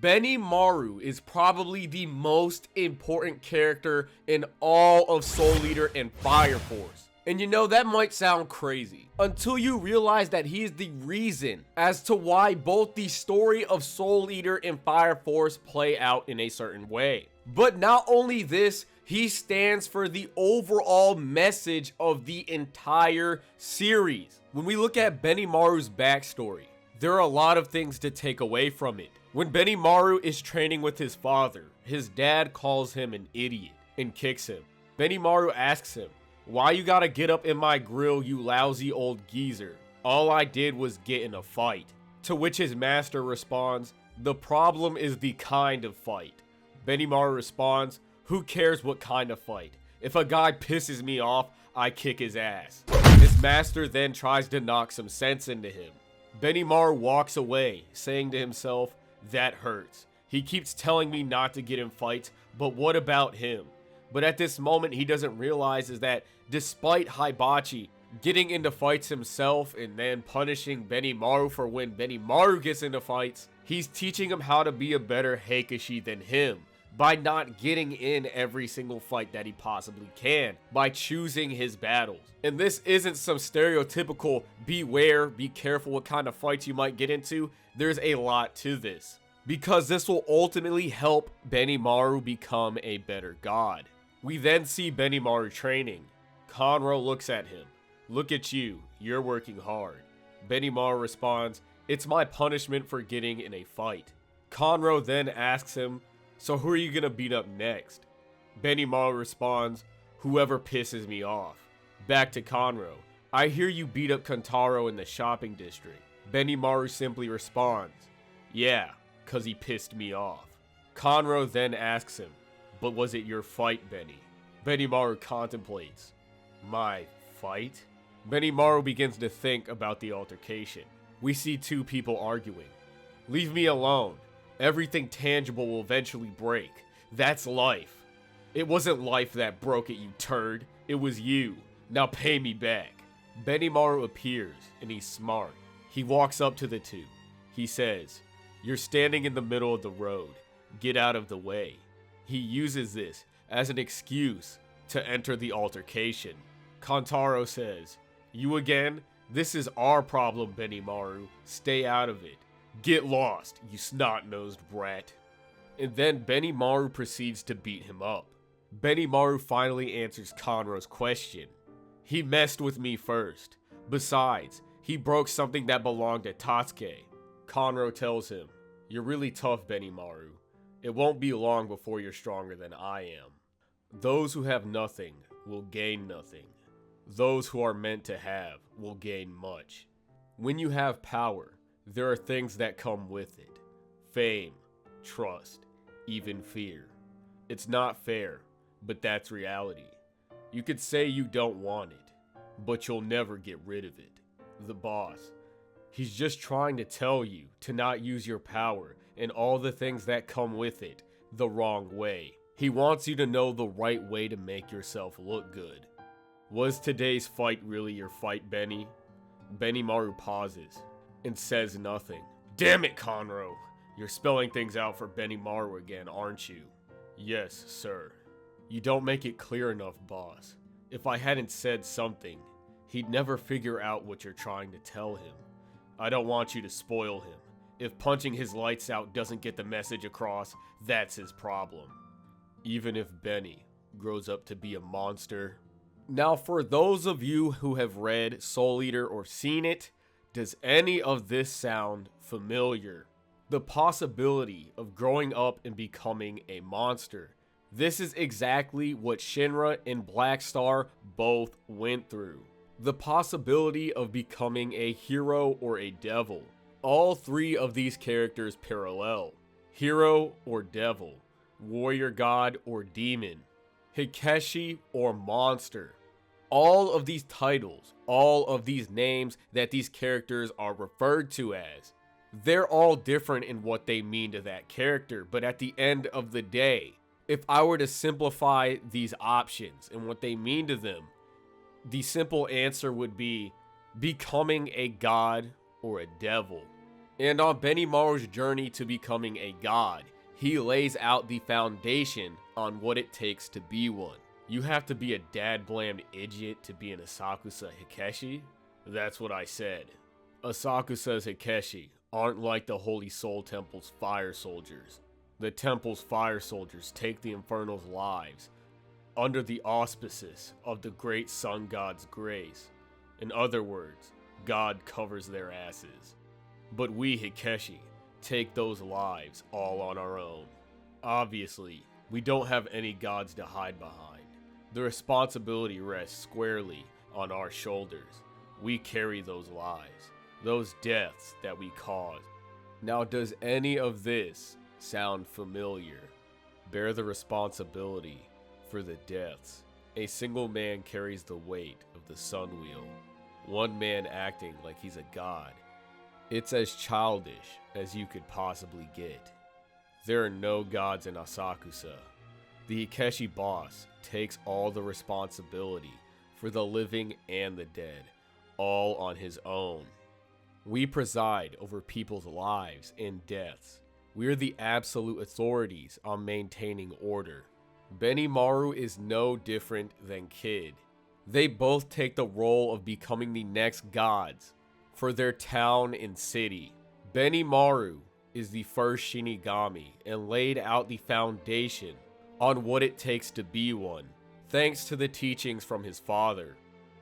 Benimaru is probably the most important character in all of Soul Eater and Fire Force. And you know, that might sound crazy until you realize that he is the reason as to why both the story of Soul Eater and Fire Force play out in a certain way. But not only this, he stands for the overall message of the entire series. When we look at Benimaru's backstory, there are a lot of things to take away from it. When Benimaru is training with his father, his dad calls him an idiot and kicks him. Benimaru asks him, "Why you gotta get up in my grill, you lousy old geezer? All I did was get in a fight." To which his master responds, "The problem is the kind of fight." Benimaru responds, "Who cares what kind of fight? If a guy pisses me off, I kick his ass." His master then tries to knock some sense into him. Benimaru walks away, saying to himself, "That hurts. He keeps telling me not to get in fights, but what about him?" But at this moment, he doesn't realize is that despite Hibachi getting into fights himself and then punishing Benimaru for when Benimaru gets into fights, he's teaching him how to be a better Heikashi than him by not getting in every single fight that he possibly can, by choosing his battles. And this isn't some stereotypical beware, be careful what kind of fights you might get into. There's a lot to this, because this will ultimately help Benimaru become a better god. We then see Benimaru training. Conro looks at him. "Look at you, you're working hard." Benimaru responds, "It's my punishment for getting in a fight." Conro then asks him, "So who are you gonna beat up next?" Benimaru responds, "Whoever pisses me off." Back to Conro. "I hear you beat up Kantaro in the shopping district." Benimaru simply responds, "Yeah, cause he pissed me off." Conro then asks him, "But was it your fight, Benny?" Benimaru contemplates. "My fight?" Benimaru begins to think about the altercation. We see two people arguing. "Leave me alone. Everything tangible will eventually break. That's life." "It wasn't life that broke it, you turd. It was you. Now pay me back." Benimaru appears, and he's smart. He walks up to the two. He says, "You're standing in the middle of the road. Get out of the way." He uses this as an excuse to enter the altercation. Kantaro says, "You again? This is our problem, Benimaru. Stay out of it. Get lost, you snot-nosed brat." And then Benimaru proceeds to beat him up. Benimaru finally answers Conro's question. "He messed with me first. Besides, he broke something that belonged to Tatsuke." Conro tells him, "You're really tough, Benimaru. It won't be long before you're stronger than I am. Those who have nothing will gain nothing. Those who are meant to have will gain much. When you have power, there are things that come with it. Fame, trust, even fear. It's not fair, but that's reality. You could say you don't want it, but you'll never get rid of it. The boss, he's just trying to tell you to not use your power and all the things that come with it the wrong way. He wants you to know the right way to make yourself look good." Was today's fight really your fight, Benny? Benimaru pauses and says nothing. "Damn it, Conro. You're spelling things out for Benimaru again, aren't you?" "Yes, sir." "You don't make it clear enough, boss. If I hadn't said something, he'd never figure out what you're trying to tell him. I don't want you to spoil him. If punching his lights out doesn't get the message across, that's his problem. Even if Benny grows up to be a monster." Now, for those of you who have read Soul Eater or seen it, does any of this sound familiar? The possibility of growing up and becoming a monster. This is exactly what Shinra and Black Star both went through. The possibility of becoming a hero or a devil. All three of these characters parallel. Hero or devil. Warrior god or demon. Hikeshi or monster. All of these titles, all of these names that these characters are referred to as, they're all different in what they mean to that character. But at the end of the day, if I were to simplify these options and what they mean to them, the simple answer would be becoming a god or a devil. And on Benimaru's journey to becoming a god, he lays out the foundation on what it takes to be one. You have to be a dad-blamed idiot to be an Asakusa Hikeshi? That's what I said. Asakusa's Hikeshi aren't like the Holy Soul Temple's fire soldiers. The temple's fire soldiers take the Infernal's lives under the auspices of the great sun god's grace. In other words, God covers their asses. But we Hikeshi take those lives all on our own. Obviously, we don't have any gods to hide behind. The responsibility rests squarely on our shoulders. We carry those lives, those deaths that we cause. Now, does any of this sound familiar? Bear the responsibility for the deaths. A single man carries the weight of the sun wheel. One man acting like he's a god. It's as childish as you could possibly get. There are no gods in Asakusa. The Hikeshi boss takes all the responsibility for the living and the dead, all on his own. We preside over people's lives and deaths. We're the absolute authorities on maintaining order. Benimaru is no different than Kid. They both take the role of becoming the next gods for their town and city. Benimaru is the first Shinigami and laid out the foundation on what it takes to be one, thanks to the teachings from his father.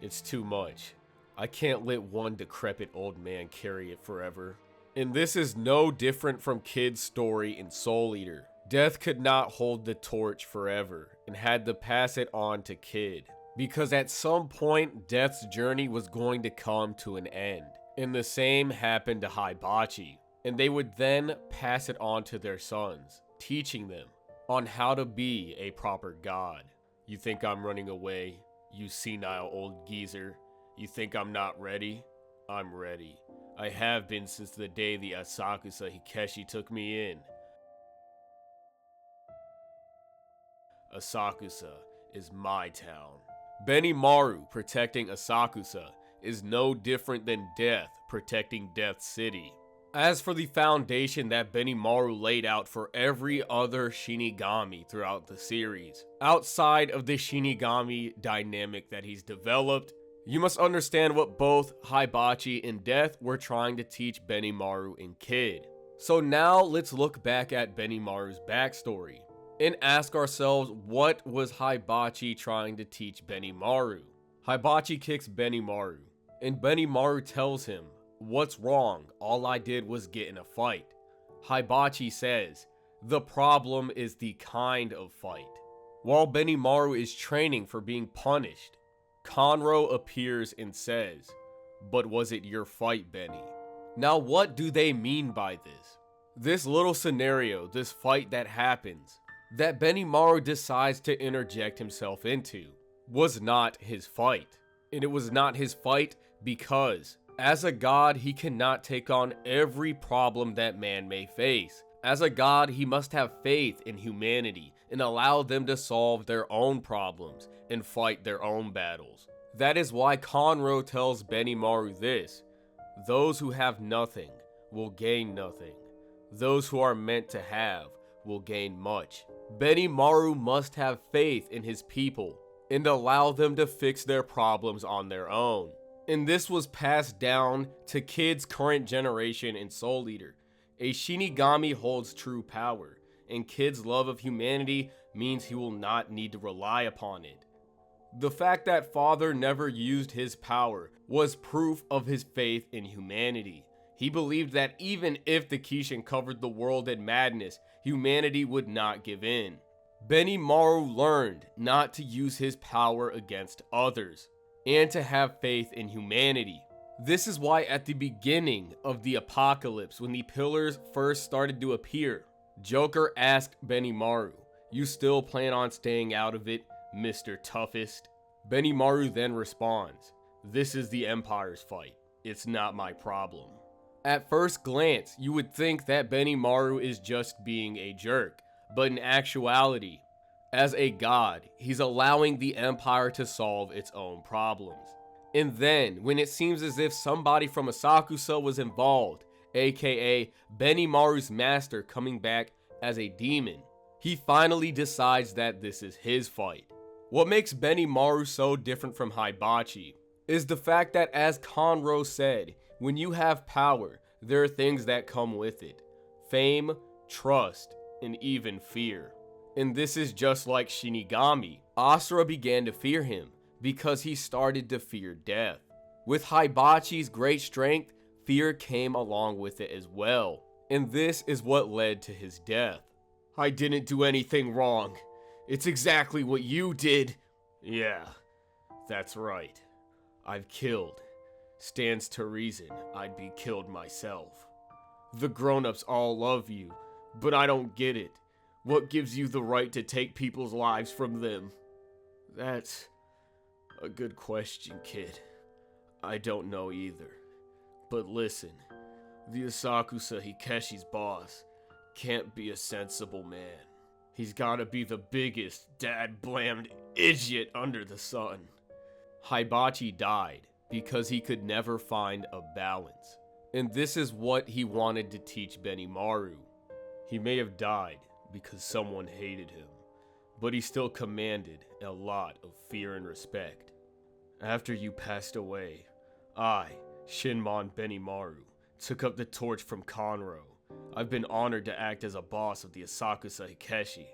It's too much. I can't let one decrepit old man carry it forever. And this is no different from Kid's story in Soul Eater. Death could not hold the torch forever and had to pass it on to Kid, because at some point Death's journey was going to come to an end. And the same happened to Hibachi, and they would then pass it on to their sons, teaching them on how to be a proper god. You think I'm running away, you senile old geezer? You think I'm not ready? I'm ready. I have been since the day the Asakusa Hikeshi took me in. Asakusa is my town. Benimaru protecting Asakusa is no different than Death protecting Death City. As for the foundation that Benimaru laid out for every other Shinigami throughout the series, outside of the Shinigami dynamic that he's developed, you must understand what both Hibachi and Death were trying to teach Benimaru and Kid. So now let's look back at Benimaru's backstory and ask ourselves, what was Hibachi trying to teach Benimaru? Hibachi kicks Benimaru, and Benimaru tells him, "What's wrong? All I did was get in a fight." Hibachi says, "The problem is the kind of fight." While Benimaru is training for being punished, Conro appears and says, "But was it your fight, Benny?" Now what do they mean by this? This little scenario, this fight that happens, that Benimaru decides to interject himself into, was not his fight. And it was not his fight because, as a god, he cannot take on every problem that man may face. As a god, he must have faith in humanity and allow them to solve their own problems and fight their own battles. That is why Conro tells Benimaru this: those who have nothing will gain nothing. Those who are meant to have will gain much. Benimaru must have faith in his people and allow them to fix their problems on their own. And this was passed down to Kid's current generation in Soul Eater. A Shinigami holds true power, and Kid's love of humanity means he will not need to rely upon it. The fact that Father never used his power was proof of his faith in humanity. He believed that even if the Kishin covered the world in madness, humanity would not give in. Benimaru learned not to use his power against others, and to have faith in humanity. This is why at the beginning of the apocalypse, when the pillars first started to appear, Joker asked Benimaru, "You still plan on staying out of it, Mr. Toughest?" Benimaru then responds, "This is the Empire's fight. It's not my problem." At first glance, you would think that Benimaru is just being a jerk, but in actuality, as a god, he's allowing the Empire to solve its own problems. And then, when it seems as if somebody from Asakusa was involved, aka Benimaru's master, coming back as a demon. He finally decides that this is his fight. What makes Benimaru so different from Hibachi is the fact that, as Conro said, when you have power, there are things that come with it. Fame, trust, and even fear. And this is just like Shinigami. Asura began to fear him because he started to fear death. With Hibachi's great strength, fear came along with it as well. And this is what led to his death. I didn't do anything wrong. It's exactly what you did. Yeah, that's right. I've killed. Stands to reason I'd be killed myself. The grown-ups all love you, but I don't get it. What gives you the right to take people's lives from them? That's a good question, kid. I don't know either. But listen, the Asakusa Hikeshi's boss can't be a sensible man. He's gotta be the biggest dad-blamed idiot under the sun. Hibachi died because he could never find a balance. And this is what he wanted to teach Benimaru. He may have died because someone hated him, but he still commanded a lot of fear and respect. After you passed away, I, Shinmon Benimaru, took up the torch from Conro. I've been honored to act as a boss of the Asakusa Hikeshi,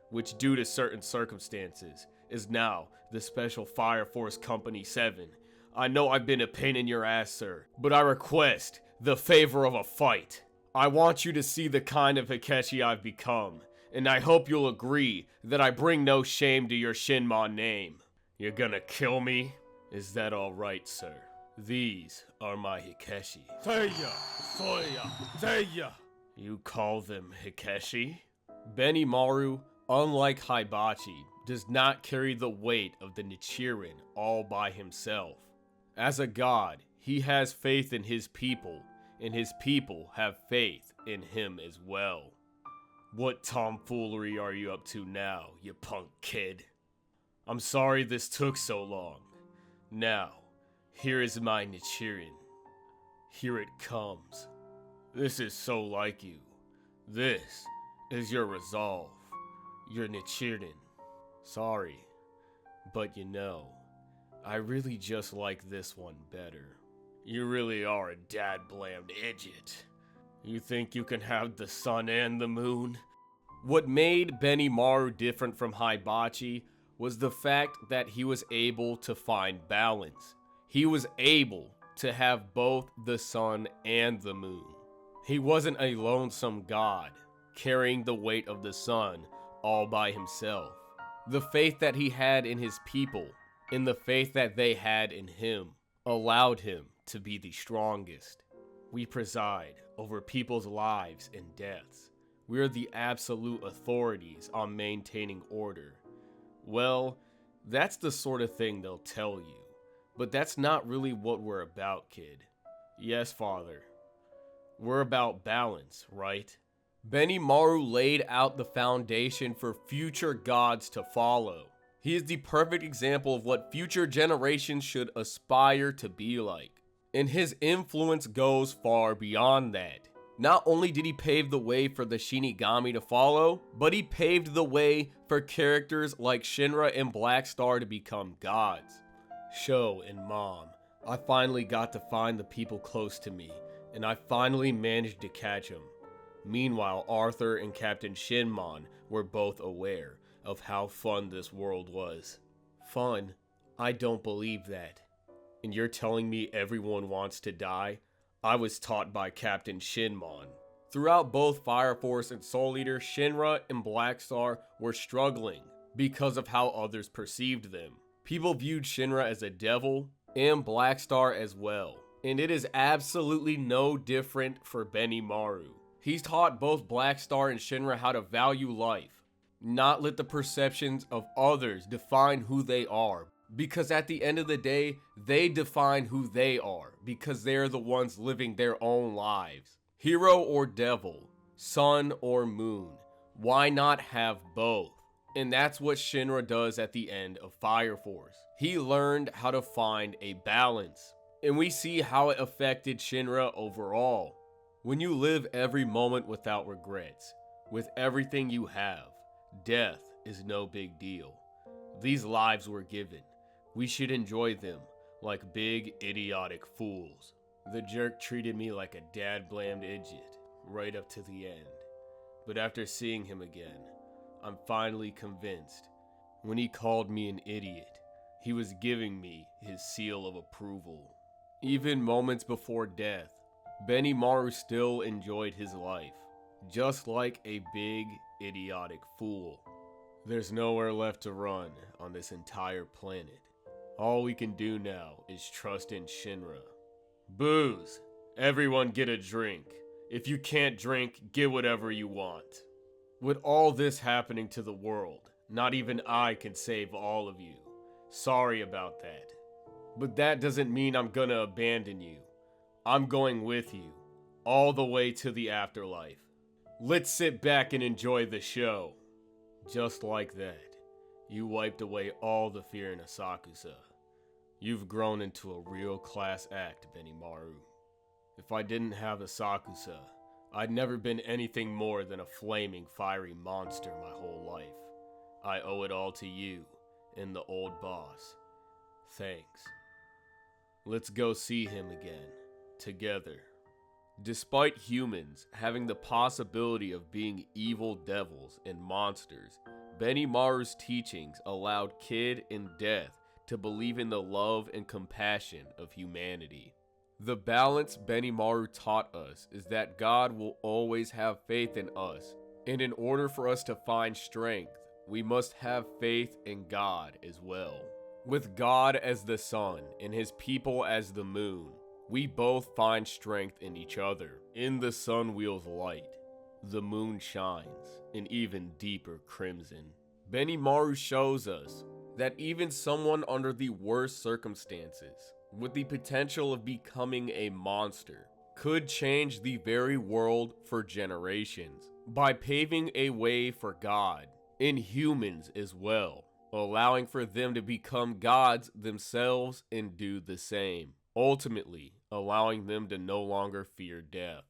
which due to certain circumstances, is now the Special Fire Force Company 7. I know I've been a pain in your ass, sir, but I request the favor of a fight. I want you to see the kind of Hikeshi I've become, and I hope you'll agree that I bring no shame to your Shinmon name. You're gonna kill me? Is that alright, sir? These are my Hikeshi. Seiya! Soya! Seiya! You call them Hikeshi? Benimaru, unlike Hibachi, does not carry the weight of the Nichiren all by himself. As a god, he has faith in his people, and his people have faith in him as well. What tomfoolery are you up to now, you punk kid? I'm sorry this took so long. Now, here is my Nichiren. Here it comes. This is so like you. This is your resolve, your Nichiren. Sorry, but you know, I really just like this one better. You really are a dad-blamed idiot. You think you can have the sun and the moon? What made Benimaru different from Hibachi was the fact that he was able to find balance. He was able to have both the sun and the moon. He wasn't a lonesome god, carrying the weight of the sun all by himself. The faith that he had in his people, and the faith that they had in him, allowed him to be the strongest. We preside over people's lives and deaths. We are the absolute authorities on maintaining order. Well, that's the sort of thing they'll tell you. But that's not really what we're about, kid. Yes, father. We're about balance, right? Benimaru laid out the foundation for future gods to follow. He is the perfect example of what future generations should aspire to be like. And his influence goes far beyond that. Not only did he pave the way for the Shinigami to follow, but he paved the way for characters like Shinra and Black Star to become gods. Sho and Mom, I finally got to find the people close to me, and I finally managed to catch them. Meanwhile, Arthur and Captain Shinmon were both aware of how fun this world was. Fun? I don't believe that. And you're telling me everyone wants to die? I was taught by Captain Shinmon. Throughout both Fire Force and Soul Eater, Shinra and Black Star were struggling because of how others perceived them. People viewed Shinra as a devil, and Black Star as well. And it is absolutely no different for Benimaru. He's taught both Black Star and Shinra how to value life, not let the perceptions of others define who they are. Because at the end of the day, they define who they are, because they're the ones living their own lives. Hero or devil, sun or moon, why not have both? And that's what Shinra does at the end of Fire Force. He learned how to find a balance, and we see how it affected Shinra overall. When you live every moment without regrets, with everything you have, death is no big deal. These lives were given. We should enjoy them like big idiotic fools. The jerk treated me like a dad-blamed idiot right up to the end. But after seeing him again, I'm finally convinced. When he called me an idiot, he was giving me his seal of approval. Even moments before death, Benimaru still enjoyed his life, just like a big idiotic fool. There's nowhere left to run on this entire planet. All we can do now is trust in Shinra. Booze! Everyone get a drink. If you can't drink, get whatever you want. With all this happening to the world, not even I can save all of you. Sorry about that. But that doesn't mean I'm gonna abandon you. I'm going with you, all the way to the afterlife. Let's sit back and enjoy the show. Just like that, you wiped away all the fear in Asakusa. You've grown into a real class act, Benimaru. If I didn't have Asakusa, I'd never been anything more than a flaming, fiery monster my whole life. I owe it all to you and the old boss. Thanks. Let's go see him again, together. Despite humans having the possibility of being evil devils and monsters, Benimaru's teachings allowed Kid and Death to believe in the love and compassion of humanity. The balance Benimaru taught us is that God will always have faith in us, and in order for us to find strength, we must have faith in God as well. With God as the sun and his people as the moon, we both find strength in each other. In the sun wheel's light, the moon shines an even deeper crimson. Benimaru shows us that even someone under the worst circumstances, with the potential of becoming a monster, could change the very world for generations by paving a way for God in humans as well, allowing for them to become gods themselves and do the same, ultimately allowing them to no longer fear death.